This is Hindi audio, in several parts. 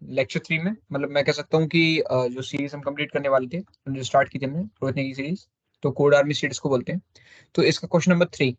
लेक्चर 3 में, मतलब मैं कह सकता हूँ कि जो सीरीज हम कंप्लीट करने वाले थे, जो स्टार्ट की थी हमने रोहित ने की सीरीज, तो कोड आर्मी सीरीज को बोलते हैं। तो इसका क्वेश्चन नंबर 3,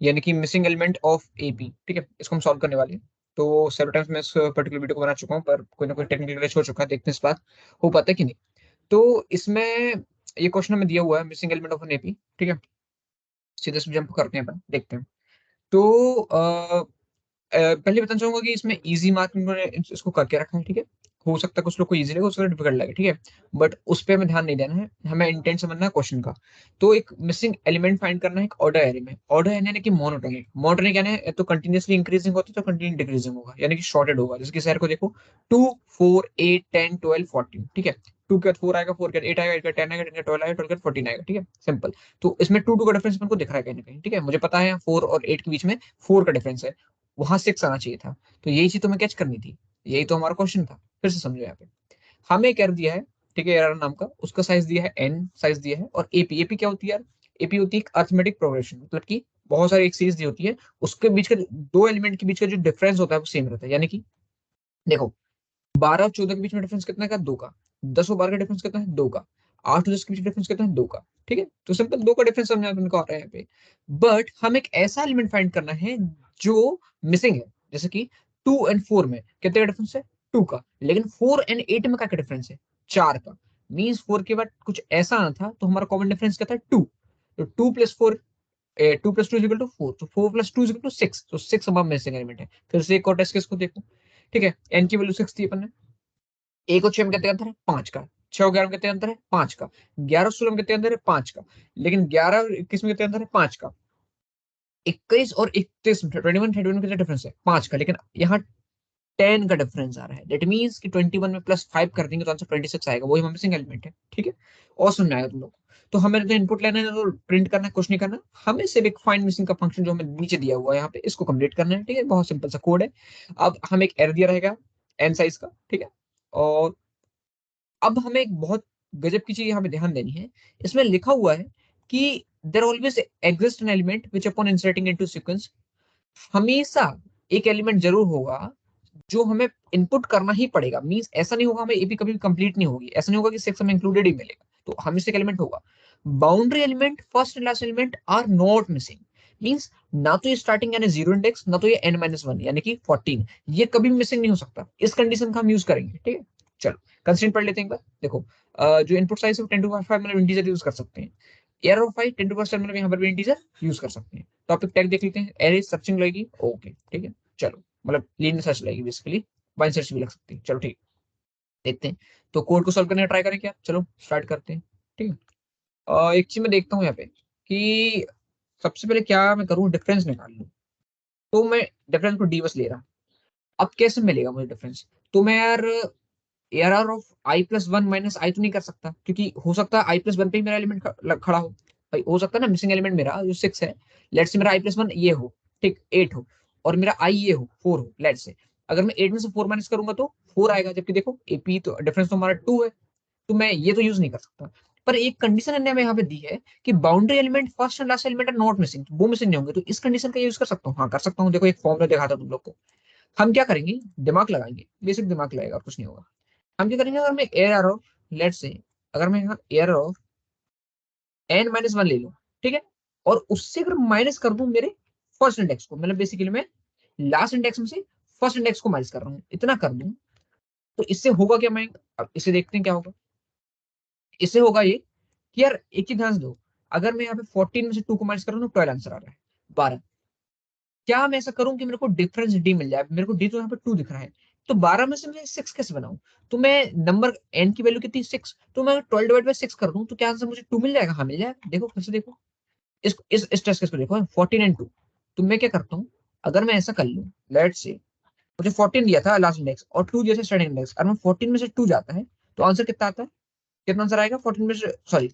यानी कि मिसिंग एलिमेंट ऑफ एपी, ठीक है, इसको हम सॉल्व करने वाले हैं। तो सेveral टाइम्स मैं इस पर्टिकुलर वीडियो को बना चुका हूँ, पर कोई ना कोई टेक्निकल ग्लिच हो चुका है, देखते हैं इस बार हो पाता है कि नहीं। तो इसमें ये क्वेश्चन हमें दिया हुआ है, missing element of an AP, ठीक है। सीधे से जंप करते हैं अपन, देखते हैं। तो पहले बताना चाहूंगा कि इसमें इजी मार्किंग उन्होंने इसको करके रखा है, ठीक है। हो सकता है कुछ लोग को इजी लगे, उसको डिफिकल्ट लगे, ठीक है। बट उस पे हमें ध्यान नहीं देना है, हमें इंटेंट समझना है क्वेश्चन का। तो एक मिसिंग एलिमेंट फाइंड करना है एक ऑर्डर एरे में। ऑर्डर एरे यानी कि मोनोटोनिक। मोनोटोनिक यानी तो कंटिन्यूअसली इंक्रीजिंग होता है, तो कंटिन्यू डिक्रीजिंग होगा, यानी कि शॉर्टेड होगा। जैसे कि शहर को देखो, 2, 4, 8, 10, 12, 14, ठीक है। 2 के बाद 4 आएगा, 4 के बाद 8 आएगा, 8 के बाद 10 आएगा, 10 के बाद 12 आएगा, 12 के बाद 14 आएगा, ठीक है, सिंपल। तो इसमें 2 का डिफरेंस को दिख रहा है कहीं ना कहीं, ठीक है। मुझे पता है 4 और 8 के बीच में 4 का डिफरेंस है, वहां 6 आना चाहिए था। तो यही चीज तुम्हें कैच करनी थी, यही तो हमारा क्वेश्चन था। फिर से समझो यहाँ पे हमें एक एरर दिया है, ठीक है, एरर नाम का, उसका साइज दिया है n, साइज दिया है। और एपी, एपी क्या होती है यार? एपी होती है एक अरिथमेटिक प्रोग्रेशन, मतलब कि बहुत सारी एक सीरीज दी होती है, उसके बीच का दो एलिमेंट के बीच का जो डिफरेंस होता है वो सेम रहता है। यानी कि देखो, 12 और 14 के बीच में डिफरेंस कितना का? 2 का। 10 और 12 का डिफरेंस कितना है? 2 का। 8 और 10 के बीच डिफरेंस कितना है? 2 का, ठीक है। तो सिंपल 2 का डिफरेंस समझ को आ रहा है यहाँ पे। बट हम एक ऐसा एलिमेंट फाइंड करना है जो मिसिंग है। जैसे कि 2 एंड 4 में कितने का डिफरेंस है? 2 का। लेकिन 4 एंड 8 में क्या डिफरेंस है? 4 का। मीन्स 4 के बाद कुछ ऐसा आना था, तो हमारा कॉमन डिफरेंस क्या था? 2। तो 2 plus 4, 2 plus 2 is equal to 4, तो 4 प्लस 2 इज इक्वल टू 6, तो 6 हमारा मिसिंग एलिमेंट है। फिर से एक और टेस्ट केस को देखो, ठीक है। एन की वैल्यू 6 थी अपन ने। एक और 6 में कितने अंतर है? 5 का। 6 और 11 में कितने अंतर है? 5 का। 11 और 16 में कितने अंतर है? 5 का। लेकिन 11 और 21 में कितने अंतर है? 5 का। 21 और 31 में, 21 31 में कितना डिफरेंस है? 5 का। लेकिन यहाँ 10 का डिफरेंस आ रहा है। दैट मींस कि 21 में प्लस 5 कर देंगे तो आंसर 26 आएगा। वही मिसिंग एलिमेंट है, ठीक है। और समझ में आएगा तुम लोग। तो हमें तो इनपुट लेना है, तो प्रिंट करना है, कुछ नहीं करना। हमें सिर्फ एक फाइंड मिसिंग का फंक्शन जो हमें नीचे दिया हुआ है यहाँ पे, इसको कंप्लीट करना है, ठीक है। बहुत सिंपल सा कोड है। अब हमें एक एरर दिया रहेगा एन साइज का, ठीक है। और अब हमें एक बहुत गजब की चीज यहाँ पे ध्यान देनी है। इसमें लिखा हुआ है कि there always exist an element which upon inserting into sequence, हमेशा एक एलिमेंट जरूर होगा जो हमें इनपुट करना ही पड़ेगा। मींस ऐसा नहीं होगा हमें एपी कभी भी कंप्लीट नहीं होगी, ऐसा नहीं होगा कि सिक्स हमें इंक्लूडेड ही मिलेगा। तो हमेशा एक एलिमेंट होगा। Boundary element, first and last element are not missing. Means ना तो ये स्टार्टिंग यानी जीरो इंडेक्स, ना तो ये n-1 यानी कि 14, ये कभी मिसिंग नहीं हो सकता। इस कंडीशन का हम यूज करेंगे, ठीक है। चलो कंस्ट्रेंट पढ़ लेते हैं एक बार। देखो, जो इनपुट साइज है 10⁵ मतलब इंटीजर यूज कर सकते हैं। एरर ऑफ 5 10⁻⁷ मतलब यहाँ पर भी इंटीजर यूज कर सकते हैं। टॉपिक टैग देख लेते हैं। एरे सर्चिंग लगेगी, ओके, ठीक है। चलो, मतलब लीनियर सर्च लगेगी बेसिकली, बाइनरी सर्च भी लग सकती है। चलो ठीक, देखते हैं। तो कोड को सॉल्व करने का ट्राई करें क्या? चलो स्टार्ट करते हैं, ठीक है। एक चीज मैं देखता हूँ यहाँ पे कि सबसे पहले क्या मैं करूँ, डिफरेंस निकाल लूँ। तो मैं डिफरेंस को डी बस ले रहा। अब कैसे मिलेगा मुझे डिफरेंस? तो मैं यार error of I plus one minus I तो नहीं कर सकता, क्योंकि हो सकता है आई प्लस वन पे ही मेरा एलिमेंट खड़ा हो। भाई हो सकता है ना, मिसिंग एलिमेंट मेरा जो 6 है, लेट से मेरा आई प्लस वन ये हो, ठीक, 8 हो, और मेरा आई ये हो 4 हो, लेट से। अगर मैं 8 में से 4 माइनस करूंगा तो 4 आएगा, जबकि देखो एपी तो डिफरेंस तो हमारा 2 है। तो मैं ये तो यूज नहीं कर सकता। पर एक कंडीशन हमने हमें यहाँ पे दी है कि boundary element, first and last element are not missing, वो मिसिंग नहीं होंगे। तो इस कंडीशन का यूज कर सकता हूँ, हाँ कर सकता हूँ। देखो एक फॉर्मूला दिखा था तुम लोग को। हम क्या करेंगे, दिमाग लगाएंगे, बेसिक दिमाग लगेगा, और कुछ नहीं होगा। हम क्या करेंगे, अगर मैं एयर ऑफ, लेट से, अगर मैं यहाँ एयर ऑफ n-1 ले लूं, ठीक है, और उससे अगर माइनस कर दूं मेरे फर्स्ट इंडेक्स को, मतलब बेसिकली मैं लास्ट इंडेक्स में से फर्स्ट इंडेक्स को माइनस कर रहा हूं, इतना कर दूं, तो इससे होगा क्या? मैं अब इसे देखते हैं क्या होगा। इससे होगा ये कि यार एक ही ध्यान से दो, अगर मैं यहाँ पे 14 में से 2 को माइनस कर रहा हूं तो 12 आंसर आ रहा है, 12। क्या मैं ऐसा करूं कि मेरे को डिफरेंस डी मिल जाए? मेरे को डी तो यहाँ पे 2 दिख रहा है, तो 12 में से मैं 6 कैसे बनाऊं? तो मैं नंबर एन की वैल्यू कितनी? 6, तो मैं 12 डिवाइड बाय 6 कर दूं तो क्या आंसर मुझे 2 मिल जाएगा? हाँ मिल जाएगा। देखो फिर से देखो, इस टेस्ट केस को देखो, 14 एंड 2। तो मैं क्या करता हूँ, अगर मैं ऐसा कर लूं, लेट से मुझे 14 दिया था लास्ट इंडेक्स और 2 दिया था स्टार्टिंग इंडेक्स, और मैं 14 में से 2 जाता है तो आंसर कितना आता है? कितना आंसर आएगा 14 में से, सॉरी,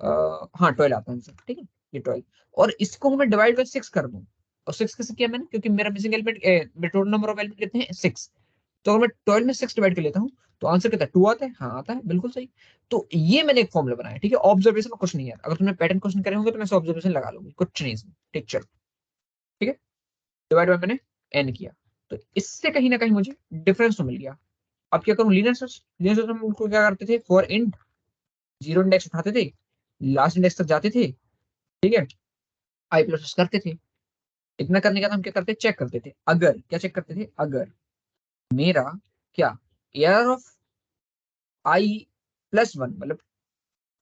हाँ 12 आता है आंसर, ठीक है, ये 12। और इसको मैं डिवाइड बाय 6 कर दूं, और 6 कैसे किया मैंने? क्योंकि मेरा मिसिंग एलिमेंट, मेरे टोटल नंबर ऑफ एलिमेंट कितने हैं? 6। तो अगर मैं 12 में 6 डिवाइड कर लेता हूँ तो आंसर कितना है? 2 आता है। हाँ आता है, बिल्कुल सही। तो ये मैंने एक फॉर्मूला बनाया, ठीक है। ऑब्जर्वेशन में कुछ नहीं है, अगर तुमने पैटर्न क्वेश्चन करे होंगे तो मैं ऑब्जर्वेशन लगा लूंगी, कुछ नहीं इसमें, ठीक। चलो ठीक है, डिवाइड बाय मैंने एन किया, तो इससे कहीं ना कहीं मुझे डिफरेंस तो मिल गया। अब क्या करूं, लीनियर सर्च हम उनको क्या करते थे, फॉर इंड 0 इंडेक्स उठाते थे, लास्ट इंडेक्स तक जाते थे, ठीक है, आई प्लस करते थे। इतना करने के बाद हम क्या करते, चेक करते थे, अगर क्या चेक करते थे, अगर मेरा क्या error of I plus one, मतलब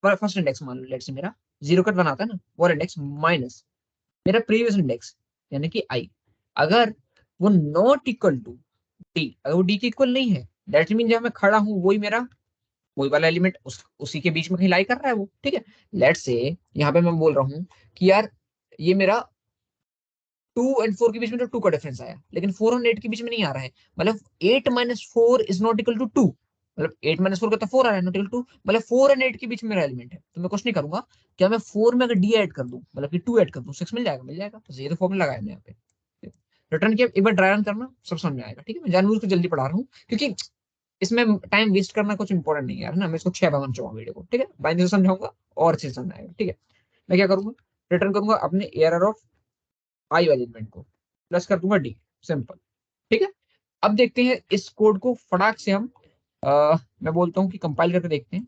फर्स्ट इंडेक्स मान लो लेट से मेरा 0 कट बनाता है ना, और इंडेक्स माइनस मेरा प्रीवियस इंडेक्स यानी कि आई, अगर वो नॉट इक्वल टू डी, अगर वो डी के इक्वल नहीं है, दैट मीन जहां मैं खड़ा हूं वही मेरा, वही वाला एलिमेंट उसी के बीच में कहीं लाई कर रहा है वो, ठीक है। लेट से यहाँ पे मैं बोल रहा हूँ कि यार ये मेरा 2 और 4 के बीच में तो 2 का डिफरेंस आया, लेकिन 4 और 8 के बीच में नहीं आ रहा है, मतलब 8 - 4 इज नॉट इक्वल टू 2, मतलब 8 - 4 का तो 4 आ रहा है, नॉट इक्वल टू, मतलब 4 और 8 के बीच में मेरा एलिमेंट है, तो मैं कुछ नहीं करूंगा, क्या मैं 4 में अगर डी ऐड कर दूं, मतलब कि 2 ऐड कर दूं, 6 मिल जाएगा, मिल जाएगा, तो ये तो फॉर्मूला लगाया मैंने यहाँ पे। रिटर्न किया, एक बार ड्राई रन करना, सब समझ में आएगा, ठीक है। मैं जानबूझ के जल्दी पढ़ा रहा हूँ, क्योंकि इसमें टाइम वेस्ट करना कुछ इंपॉर्टेंट नहीं है यार, ना मैं इसको 6 बार समझाऊंगा वीडियो को, ठीक है, बाइंड से समझाऊंगा और अच्छे से समझ आएगा, ठीक है। मैं क्या करूंगा, रिटर्न करूंगा अपने एरर ऑफ आई वाले एलिमेंट को, प्लस कर दूंगा डी, सिंपल, ठीक है। अब देखते हैं इस कोड को फटाक से हम मैं बोलता हूँ कि कंपाइल करके देखते हैं,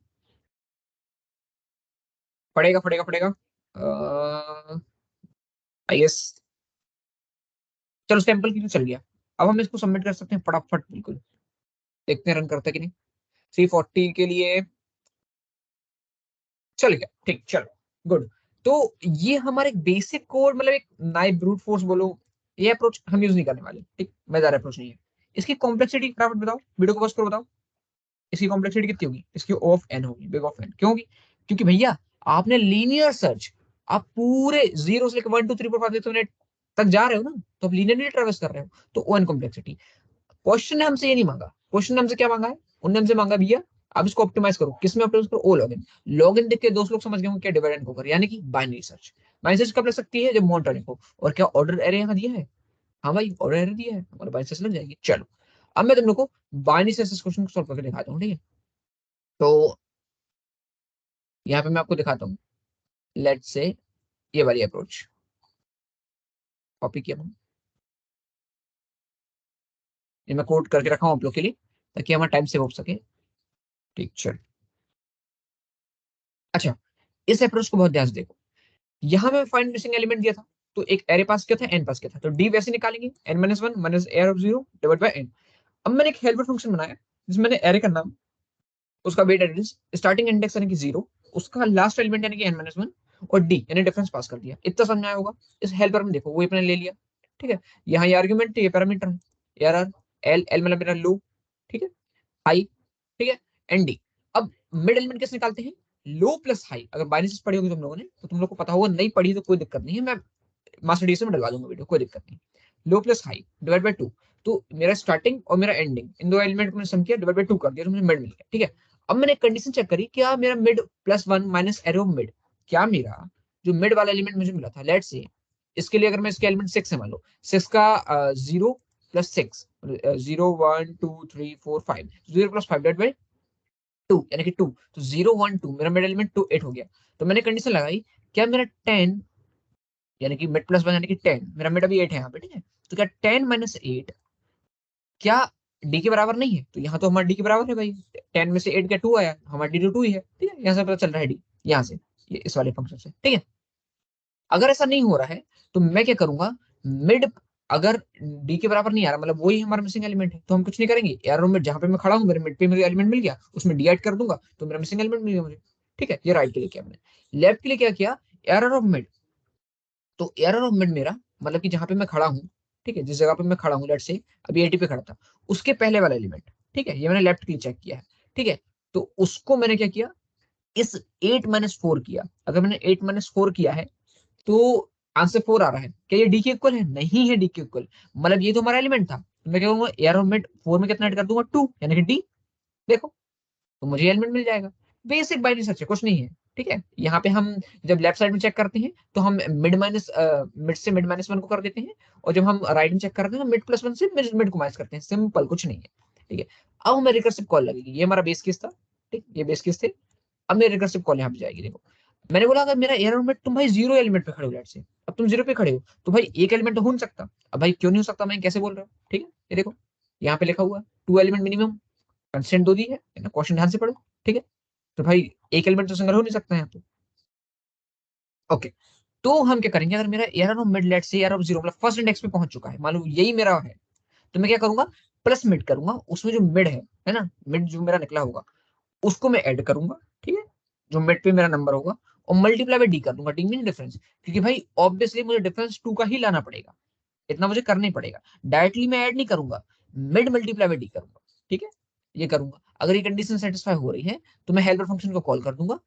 पड़ेगा पड़ेगा पड़ेगा, आई गेस, चलो सैंपल की तो चल गया। अब हम इसको सबमिट कर सकते हैं फटाफट, बिल्कुल देखते हैं रन करता है कि नहीं। 340 के लिए चल गया, ठीक, चलो गुड। तो ये हमारे बेसिक कोड, मतलब एक नाइफ ब्रूट फोर्स बोलो, ये अप्रोच हम यूज नहीं करने वाले, ठीक, मजेदार अप्रोच नहीं है। इसकी कॉम्प्लेक्सिटी फटाफट बताओ, वीडियो को बस करो, बताओ इसकी कॉम्प्लेक्सिटी कितनी होगी, इसकी O ऑफ n होगी, बिग ऑफ n, क्यों होगी, क्योंकि भैया आपने लीनियर सर्च, आप पूरे 0 से लेकर 1 2 3 4 5 6 7 8 तक जा रहे हो ना, तो आप लीनियरली ट्रेवर्स कर रहे हो, तो O n कॉम्प्लेक्सिटी। क्वेश्चन ने हमसे ये नहीं मांगा, क्वेश्चन ने हमसे क्या मांगा है, उनने हमसे मांगा भैया आप इसको ऑप्टिमाइज करो, किसमें ऑप्टिमाइज करो, ओ लॉगिन। लॉगिन देख के दोस्त लोग समझ गए होंगे क्या डिवाइड एंड conquer, यानी कि बाइनरी सर्च। बाइनरी सर्च कब लग सकती है, जब मॉनिटरिंग हो, और क्या ऑर्डर एरे यहाँ दिया है, हाँ भाई ऑर्डर एरे दिया है, हमारा बाइनरी सर्च लग जाएगी। चलो अब मैं तुम लोग को बाइनरी सर्च क्वेश्चन को सॉल्व करके दिखाता हूँ, ठीक है। तो यहाँ पे मैं आपको दिखाता हूँ, लेट्स से ये वाली अप्रोच कॉपी किया मैंने, ये मैं कोड करके रखा हूँ आप लोग के लिए, ताकि हमारा टाइम सेव हो सके, ठीक, चल। अच्छा, इस अप्रोच को बहुत ध्यान से देखो, यहां में फाइंड मिसिंग एलिमेंट दिया था, तो एक एरे पास किया था, एन पास किया था, तो डी वैसे निकालेंगे, n - 1 minus air of 0 divide by n। अब मैंने एक हेल्पर फंक्शन बनाया, जिसमें मैंने एरे का नाम, उसका वेट एड्रेस, स्टार्टिंग इंडेक्स यानी कि 0, उसका लास्ट एलिमेंट यानी कि n - 1, और डी यानी डिफरेंस पास कर दिया, इतना समझ में आया होगा। इस हेल्पर में देखो वो अपने ले लिया, ठीक है, यहाँ ये आर्ग्यूमेंट, ये पैरामीटर है, एरर एल, एल मतलब मेरा लो, ठीक है, हाई, ठीक है, एंड डी। अब मिड एलिमेंट कैसे निकालते हैं, लो प्लस हाई, अगर बाइनरी पढ़ी होगी तुम लोगों ने तो तुम लोग को पता होगा, नहीं पढ़ी तो कोई दिक्कत नहीं है, मैं मास्टर डीएस में डलवा दूंगा वीडियो, कोई दिक्कत नहीं। लो प्लस हाई डिवाइड बाय 2, तो मेरा स्टार्टिंग और मेरा एंडिंग, इन दो एलिमेंट को मैंने सम किया, डिवाइड बाय 2 कर दिया, तो मुझे मिड मिल गया, ठीक है। अब मैंने कंडीशन चेक करी, क्या मेरा मिड +1 माइनस एरो मिड, क्या मेरा जो मिड वाला एलिमेंट मुझे मिला था, लेट से इसके लिए अगर मैं इसके एलिमेंट 6 है मान लो, 6 का 0 + 6, 0 1 2 3 4 5, 0 + 5 डिवाइड बाय 2 यानी कि 2, तो 0 1 2 मेरा मिड एलिमेंट 2 8 हो गया। तो मैंने कंडीशन लगाई, क्या मेरा 10 यानी कि मिड +1 यानी कि 10, मेरा मिड अभी 8 है यहाँ पे, ठीक है, तो क्या 10 - 8 क्या डी के बराबर नहीं है, तो यहाँ तो हमारा डी के बराबर है भाई, 10 में से 8 क्या 2 आया, हमारा डी तो 2 ही है, ठीक है, यहाँ से पता चल रहा है डी, यहाँ से ये इस वाले फंक्शन से, ठीक है। अगर ऐसा नहीं हो रहा है तो मैं क्या करूंगा, मिड अगर डी के बराबर नहीं आ रहा, मतलब वही हमारा मिसिंग एलिमेंट है, तो हम कुछ नहीं करेंगे, एरर मिड जहां पे मैं खड़ा हूँ मेरे मिड पे मेरे एलिमेंट मिल गया, उसमें डी ऐड कर दूंगा, तो मेरा मिसिंग एलिमेंट मिल गया मुझे, ठीक है। ये राइट के लिए किया मैंने, लेफ्ट के लिए क्या किया, एरर ऑफ मिड, तो एरर ऑफ मिड मेरा मतलब कि जहां पे मैं खड़ा हूँ, ठीक है, जिस जगह पे मैं खड़ा हूँ, लेट से अभी 80 पे खड़ा था, उसके पहले वाला एलिमेंट, ठीक है, ये मैंने लेफ्ट के लिए चेक किया है, ठीक है। तो उसको मैंने क्या किया, इस 8 - 4 किया, अगर मैंने 8 - 4 किया है तो आंसर 4 आ रहा है, क्या ये डी के इक्वल है, नहीं है डी के इक्वल, मतलब ये तो हमारा एलिमेंट था, तो मैं क्या करूंगा, एरर ऑफ मिड 4 में कितना ऐड कर दूंगा, 2 यानी कि डी, देखो तो मुझे एलिमेंट मिल जाएगा। बेसिक बाइनरी सर्च है, कुछ नहीं है, ठीक है। यहाँ पे हम जब लेफ्ट साइड में चेक करते हैं तो हम मिड से मिड -1 को कर देते हैं, और जब हम राइट में चेक करते हैं तो मिड +1 से मिड को माइनस करते हैं, सिंपल, कुछ नहीं है, ठीक है। अब हमें रिकर्सिव कॉल लगेगी, ये हमारा बेस केस था, ठीक, ये बेस केस थे। अब मेरी रिकर्सिव कॉल यहाँ पे जाएगी, देखो मैंने बोला अगर मेरा एरर में तुम भाई 0 एलिमेंट पे खड़े हो, लेट से अब तुम 0 पे खड़े हो, तो भाई एक एलिमेंट तो हो नहीं सकता, अब भाई क्यों नहीं हो सकता, मैं कैसे बोल रहा हूँ, ठीक है, ये देखो यहाँ पे लिखा हुआ 2 एलिमेंट मिनिमम, कंस्ट्रेंट दो दी है ना, क्वेश्चन ध्यान से पढ़ो, ठीक है। तो भाई एक एलिमेंट तो सिंगल हो नहीं सकता यहाँ पे। ओके, तो हम क्या करेंगे, अगर मेरा एरर ऑफ मिड लेट से एरर ऑफ जीरो मतलब फर्स्ट इंडेक्स पे पहुंच चुका है, मान लो यही मेरा है, तो मैं क्या करूंगा, प्लस मिड करूंगा, उसमें जो मिड है ना, मिड जो मेरा निकला होगा उसको मैं ऐड करूंगा, ठीक है, जो मिड पे मेरा नंबर होगा, और मल्टीप्लाई बाय डी कर दूंगा, डी मीन डिफरेंस, क्योंकि भाई ऑब्वियसली मुझे डिफरेंस टू का ही लाना पड़ेगा, इतना मुझे करना ही पड़ेगा, डायरेक्टली मैं ऐड नहीं करूंगा, मिड मल्टीप्लाई बाय डी करूंगा, ठीक है, ये करूंगा। अगर ये कंडीशन सेटिस्फाई हो रही है तो मैं हेल्पर फंक्शन को कॉल कर दूंगा,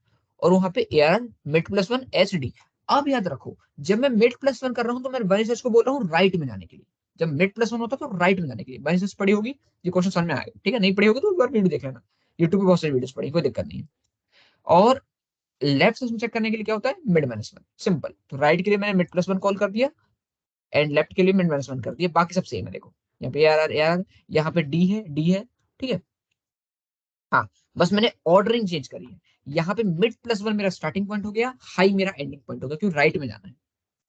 और वहां पे AR mid plus one H D. अब याद रखो, जब मैं मिड प्लस वन कर रहा हूं तो मैं वर्निस को बोल रहा हूँ राइट में जाने के लिए, जब मिड प्लस वन होता है तो राइट में जाने के लिए। वर्निस पढ़ी होगी, ये क्वेश्चन समझ में आएगा, ठीक है, नहीं पढ़ी होगी तो एक बार वीडियो देख लेना, यूट्यूब पे बहुत सारी वीडियोस पढ़ी, कोई दिक्कत नहीं है। और लेफ्ट से चेक करने के लिए क्या होता है, मिड माइनस वन, सिंपल। तो राइट के लिए मैंने मिड प्लस वन कॉल कर दिया, एंड लेफ्ट के लिए मिड माइनस वन कर दिया, बाकी सब सेम है, देखो यहाँ पे यार यार, यहाँ पे डी है, ठीक है। हाँ, बस मैंने ऑर्डरिंग चेंज करी है, यहाँ पे मिड प्लस वन मेरा स्टार्टिंग पॉइंट हो गया, हाई मेरा एंडिंग पॉइंट हो गया, क्योंकि राइट में जाना है,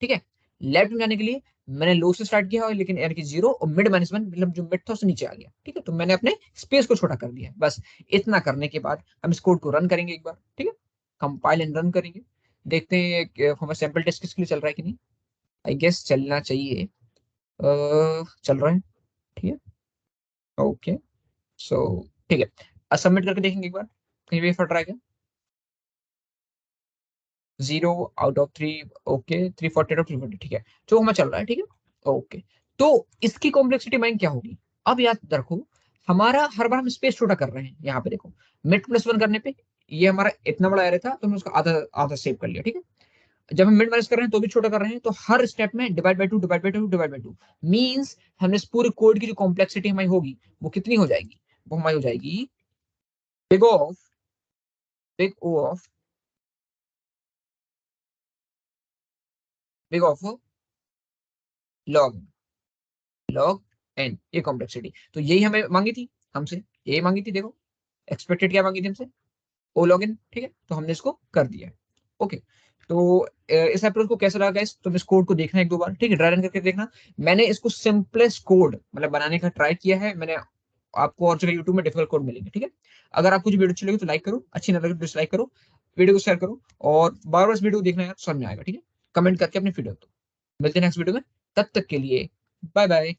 ठीक है। लेफ्ट में जाने के लिए मैंने लो से स्टार्ट किया, लेकिन यार की जीरो, और मिड माइनस वन मतलब जो मिड था उससे नीचे आ गया, ठीक है। तो मैंने अपने स्पेस को छोटा कर दिया, बस इतना करने के बाद हम इस कोड को रन करेंगे एक बार, ठीक है, कंपाइल एंड रन करेंगे, देखते हैं कि हमारा सैंपल टेस्ट किसके लिए चल रहा है कि नहीं। आई गेस चलना चाहिए, चल रहा है, ठीक है, ओके, सो ठीक है, सबमिट करके देखेंगे एक बार, कहीं भी फट रहा है क्या। 0 आउट ऑफ 3, ओके, 340 ठीक है, जो हमें चल रहा है, ठीक है, ओके। तो इसकी कॉम्प्लेक्सिटी माइंड क्या होगी, अब याद रखो, हमारा हर बार हम स्पेस छोटा कर रहे हैं, यहाँ पे देखो मिड प्लस वन करने पे ये हमारा इतना बड़ा एरे था, तो हमने उसका आधा आधा सेव कर लिया, ठीक है। जब हम मिड माइनस कर रहे हैं तो भी छोटा कर रहे हैं, तो हर स्टेप में divide by two divide by two divide by two, means हमने इस पूरे कोड की जो कॉम्प्लेक्सिटी हमारी होगी वो कितनी हो जाएगी, वो हमारी हो जाएगी big of, big O of, big of log, log n, ये कॉम्प्लेक्सिटी, तो यही हमें मांगी थी, हमसे यही मांगी थी, देखो एक्सपेक्टेड क्या मांगी थी हमसे, ओ लॉग इन, ठीक है, तो हमने इसको कर दिया है, ओके। तो इस अप्रोच को कैसा लगा गाइस, तुम इस कोड को देखना एक दो बार, ठीक है, ड्राई रन करके देखना। मैंने इसको सिंपलेस्ट कोड मतलब बनाने का ट्राई किया है मैंने, आपको और जगह यूट्यूब में डिफिकल्ट कोड मिलेंगे, ठीक है। अगर आपको जो वीडियो अच्छी लगी तो लाइक करो, अच्छी ना लगे तो डिसलाइक करो, वीडियो को शेयर करो, और बार बार इस वीडियो को देखना यार, समझ में आएगा, ठीक है। कमेंट करके अपनी फीडबैक दो, मिलते हैं नेक्स्ट वीडियो में, तब तक के लिए बाय बाय।